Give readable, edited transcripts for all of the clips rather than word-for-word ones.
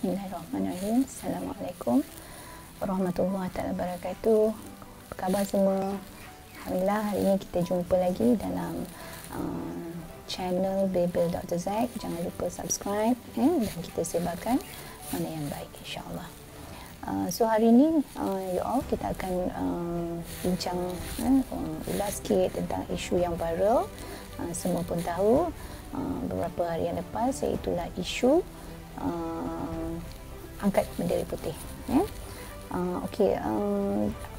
Bismillahirrahmanirrahim. Assalamualaikum warahmatullahi wabarakatuh. Apa khabar semua? Alhamdulillah, hari ini kita jumpa lagi dalam channel Babel Dr. Zack. Jangan lupa subscribe dan kita sebarkan mana yang baik, insyaAllah. So hari ini kita akan bincang ulas sikit tentang isu yang viral. Semua pun tahu beberapa hari yang lepas, iaitulah isu angkat bendera putih.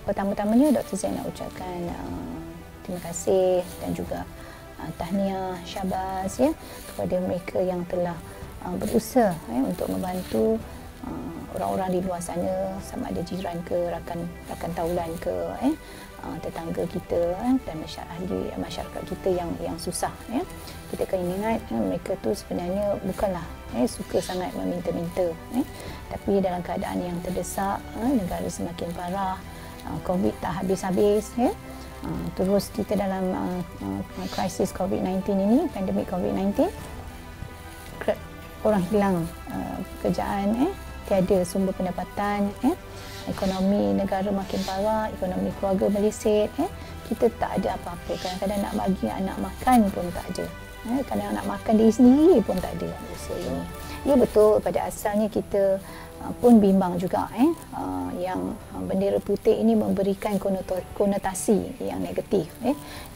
Pertama-tamanya Dr. Zack nak ucapkan terima kasih dan juga tahniah syabas kepada mereka yang telah berusaha untuk membantu orang-orang di luar sana, sama ada jiran ke, rakan taulan ke, tetangga kita dan masyarakat kita yang susah. Kita kena ingat mereka tu sebenarnya bukanlah suka sangat meminta-minta, tapi dalam keadaan yang terdesak, negara semakin parah, COVID tak habis-habis, terus kita dalam krisis COVID-19 ini, pandemik COVID-19, orang hilang pekerjaan, tiada sumber pendapatan, ekonomi negara makin parah, ekonomi keluarga melisit, kita tak ada apa-apa. Kadang-kadang nak bagi anak makan pun tak ada, kadang nak makan diri sendiri pun tak ada usaha ini. Ya, betul, pada asalnya kita pun bimbang juga yang bendera putih ini memberikan konotasi yang negatif.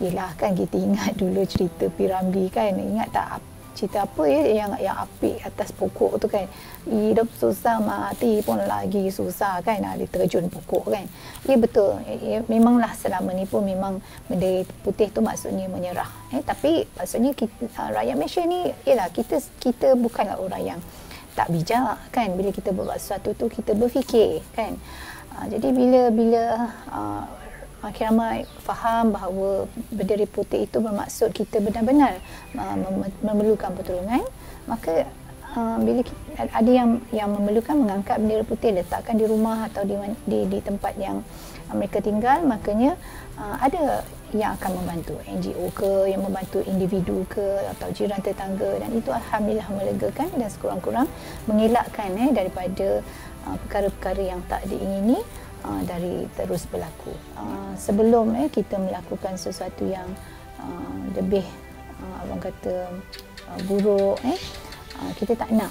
Yelah, kan kita ingat dulu cerita Piramli kan, ingat tak cerita apa yang api atas pokok tu kan, hidup susah mati pun lagi susah kan, diterjun pokok kan. Ya, betul, memanglah selama ni pun memang bendera putih tu maksudnya menyerah, tapi maksudnya rakyat Malaysia ni, yalah, kita bukanlah orang yang tak bijak kan. Bila kita buat sesuatu tu kita berfikir kan. Jadi bila makin ramai faham bahawa bendera putih itu bermaksud kita benar-benar memerlukan pertolongan, maka bila ada yang memerlukan mengangkat bendera putih, letakkan di rumah atau di tempat yang mereka tinggal, makanya ada yang akan membantu, NGO ke, yang membantu individu ke, atau jiran tetangga, dan itu alhamdulillah melegakan dan sekurang-kurang mengelakkan daripada perkara-perkara yang tak diingini dari terus berlaku. Sebelum kita melakukan sesuatu yang lebih abang kata buruk, kita tak nak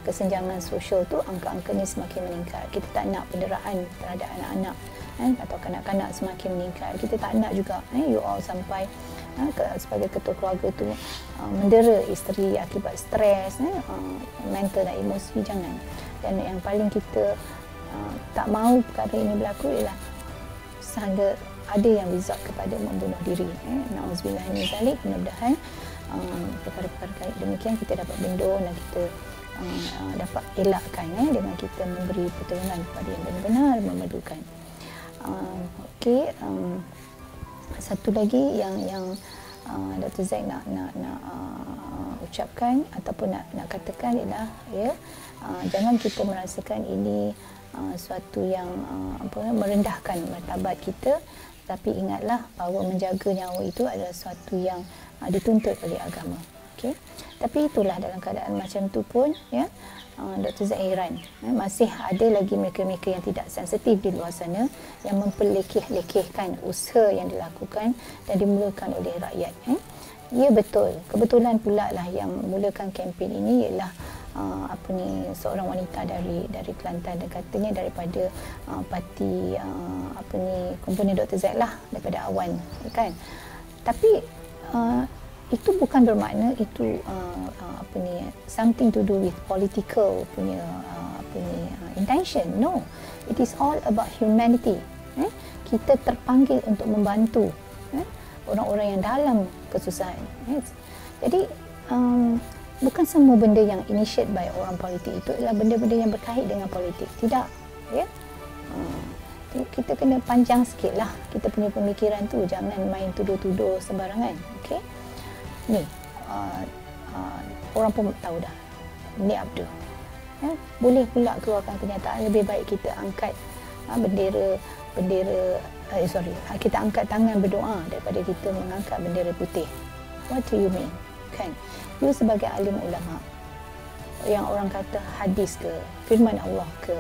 kesenjangan sosial tu angka-angkanya semakin meningkat. Kita tak nak penderaan terhadap anak-anak atau kanak-kanak semakin meningkat. Kita tak nak juga you all sampai sebagai ketua keluarga tu mendera isteri akibat stres, mental dan emosi, jangan. Dan yang paling kita tak mahu perkara ini berlaku ialah sehingga ada yang result kepada membunuh diri. Na'udzubillah min zalik. Mudah-mudahan perkara-perkara demikian kita dapat bendung dan kita dapat elakkan dengan kita memberi pertolongan kepada yang benar-benar memerlukan. Satu lagi yang Dr. Zack nak ucapkan ataupun nak katakan ialah jangan kita merasakan ini suatu yang merendahkan martabat kita, tapi ingatlah bahawa menjaga nyawa itu adalah suatu yang dituntut oleh agama. Tapi itulah, dalam keadaan macam tu pun Dr. Zack heran, masih ada lagi mereka-mereka yang tidak sensitif di luar sana yang memperlekeh-lekehkan usaha yang dilakukan dan dimulakan oleh rakyat. Ya, betul, kebetulan pula lah yang mulakan kempen ini ialah seorang wanita dari Kelantan, dan katanya daripada parti komponen Dr. Zack lah, daripada Awan kan. Tapi itu bukan bermakna itu something to do with political punya intention. No, it is all about humanity. Kita terpanggil untuk membantu orang-orang yang dalam kesusahan. Jadi bukan semua benda yang initiate by orang politik itu adalah benda-benda yang berkait dengan politik. Tidak, kita kena panjang sikit lah kita punya pemikiran tu, jangan main tuduh-tuduh sembarangan. Ni orang pun tahu dah, ni Abdul boleh pula keluarkan kenyataan lebih baik kita angkat kita angkat tangan berdoa daripada kita mengangkat bendera putih. What do you mean? Kan, you sebagai alim ulama, yang orang kata hadis ke, firman Allah ke,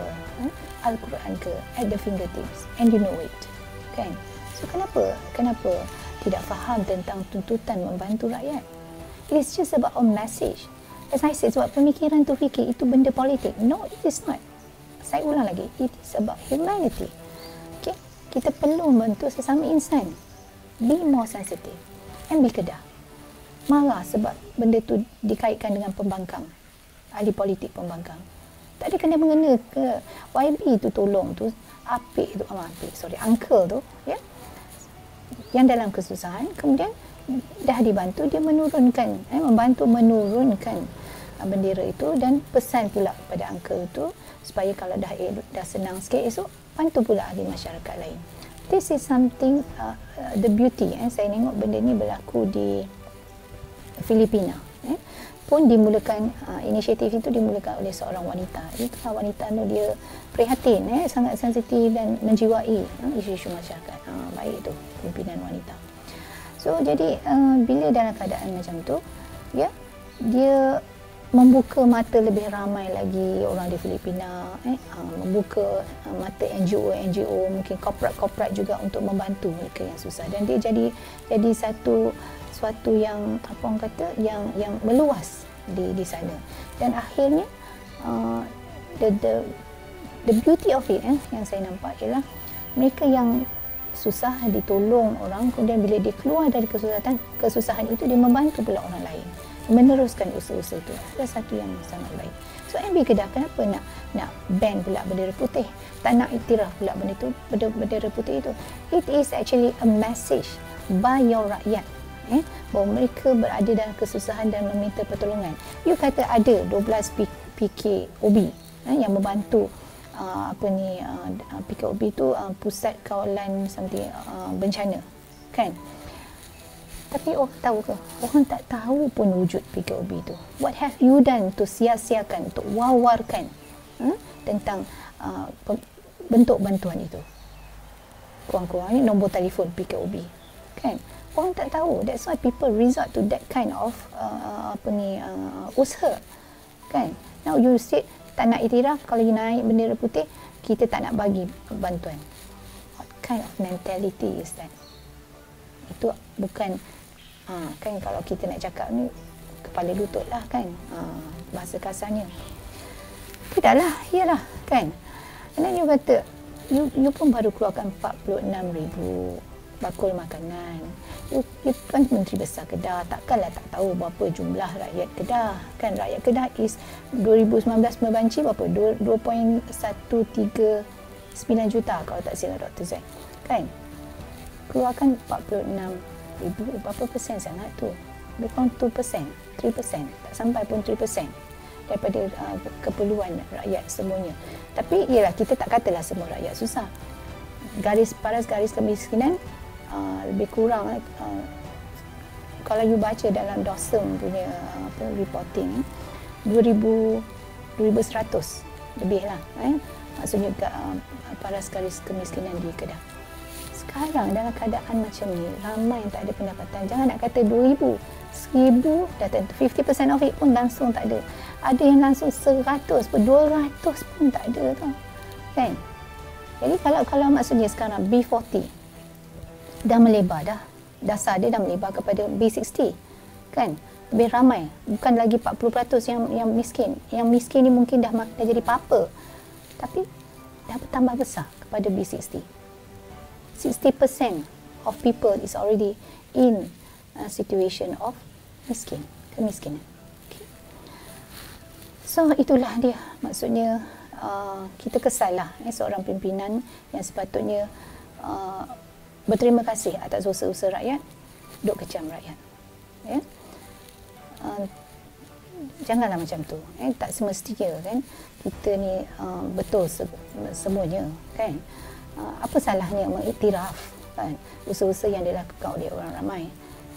Al-Quran ke, at the fingertips, and you know it, kan? So kenapa tidak faham tentang tuntutan membantu rakyat? It's just about a message. As I said, sebab pemikiran tu fikir itu benda politik. No, it is not. Saya ulang lagi, it is about humanity. Okay? Kita perlu membantu sesama insan. Be more sensitive and be kedah. Marah sebab benda tu dikaitkan dengan pembangkang, ahli politik pembangkang. Tak ada kena mengena ke YB tu tolong tu, uncle tu, ya, yang dalam kesusahan, kemudian dah dibantu, dia menurunkan, membantu menurunkan bendera itu dan pesan pula pada uncle itu supaya kalau dah senang sikit esok, bantu pula ahli masyarakat lain. This is something, the beauty. Saya tengok benda ni berlaku di Filipina. Pun dimulakan, inisiatif itu dimulakan oleh seorang wanita. Itulah wanita tu, dia prihatin, sangat sensitif dan menjiwai isu-isu masyarakat. Baik tu, pimpinan wanita. So, jadi bila dalam keadaan macam tu, ya, dia membuka mata lebih ramai lagi orang di Filipina, membuka mata NGO, mungkin korporat juga untuk membantu mereka yang susah. Dan dia jadi suatu yang apa orang kata yang meluas di sana. Dan akhirnya the beauty of it yang saya nampak ialah mereka yang susah ditolong orang, kemudian bila dia keluar dari kesusahan itu, dia membantu pula orang lain meneruskan usaha-usaha itu. Ada satu yang sangat baik. So MB Kedah kenapa nak ban pula bendera putih, tak nak iktiraf pula bendera putih itu? It is actually a message by your rakyat, bahawa mereka berada dalam kesusahan dan meminta pertolongan. You kata ada 12 PKOB yang membantu PKOB itu pusat kawalan bencana, kan? Tapi orang tahu ke? Orang tak tahu pun wujud PKOB itu. What have you done to sia-siakan, untuk wawarkan tentang bentuk bantuan itu? Kurang-kurang ni nombor telefon PKOB, kan? Orang tak tahu. That's why people resort to that kind of usaha, kan? Now you said tak nak iktiraf, kalau you naik bendera putih, kita tak nak bagi bantuan. What kind of mentality is that? Itu bukan, kan kalau kita nak cakap ni, kepala lutut lah, kan? Bahasa kasarnya. Tidaklah, iyalah, kan? Dan you kata, you pun baru keluarkan 46,000 bakul makanan. You kan Menteri Besar Kedah, takkanlah tak tahu berapa jumlah rakyat Kedah, kan? Rakyat Kedah is 2019 membanci berapa? 2.139 juta kalau tak silap Dr. Z, kan? Keluarkan 46,000, berapa persen sangat tu? Lebih kurang 2%, 3%, tak sampai pun 3% daripada keperluan rakyat semuanya. Tapi ialah, kita tak katalah semua rakyat susah. Garis kemiskinan lebih kurang, kalau you baca dalam DOSM punya reporting, 2,100 lebih lah, maksudnya paras garis kemiskinan di Kedah. Sekarang dalam keadaan macam ni, ramai yang tak ada pendapatan. Jangan nak kata 2,000, 1,000 dah tentu 50% of it pun langsung tak ada. Ada yang langsung 100 pun, 200 pun tak ada tau, kan? Jadi kalau maksudnya sekarang B40 dah melebar dah, dasar dia dah melebar kepada B60, kan? Lebih ramai, bukan lagi 40% yang miskin. Yang miskin ni mungkin dah jadi papa, tapi dah bertambah besar kepada B60. 60% of people is already in a situation of kemiskinan. Okay. So itulah dia, maksudnya kita kesal lah, seorang pimpinan yang sepatutnya berterima kasih atas usaha-usaha rakyat, duk kecam rakyat, ya. Janganlah macam tu, tak semestinya, kan? Kita ni betul semuanya, kan? Apa salahnya mengiktiraf, kan, usaha-usaha yang dilakukan oleh orang ramai?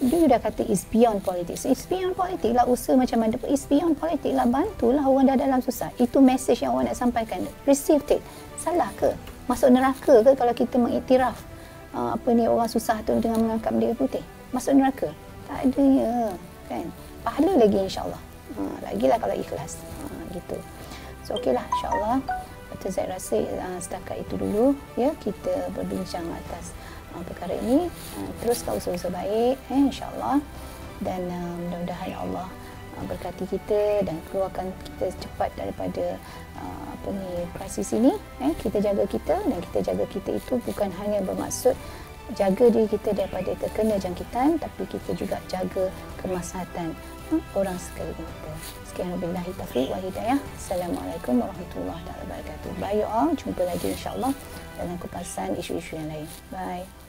Dia dah kata it's beyond politics. It's beyond politics lah, usaha macam mana pun it's beyond politics lah. Bantulah orang dah dalam susah. Itu mesej yang awak nak sampaikan. Received it. Salah ke? Masuk neraka ke kalau kita mengiktiraf orang susah tu dengan mengangkat bendera putih? Masuk neraka? Tak ada, ya, kan? Pahala lagi, insya-Allah. Lagilah kalau ikhlas. gitu. So okeylah, insya-Allah Dr. Zaid rasa setakat itu dulu ya kita berbincang atas perkara ini. Teruskan usaha-usaha baik insya-Allah, dan mudah-mudahan Allah berkati kita dan keluarkan kita cepat daripada krisis ini. Kita jaga kita, dan kita jaga kita itu bukan hanya bermaksud jaga diri kita daripada terkena jangkitan, tapi kita juga jaga kemaslahatan orang sekeliling kita. Sekian, wabillahi taufiq wal hidayah. Assalamualaikum warahmatullahi wabarakatuh. Bye you all, jumpa lagi insya-Allah dalam kupasan isu-isu yang lain. Bye.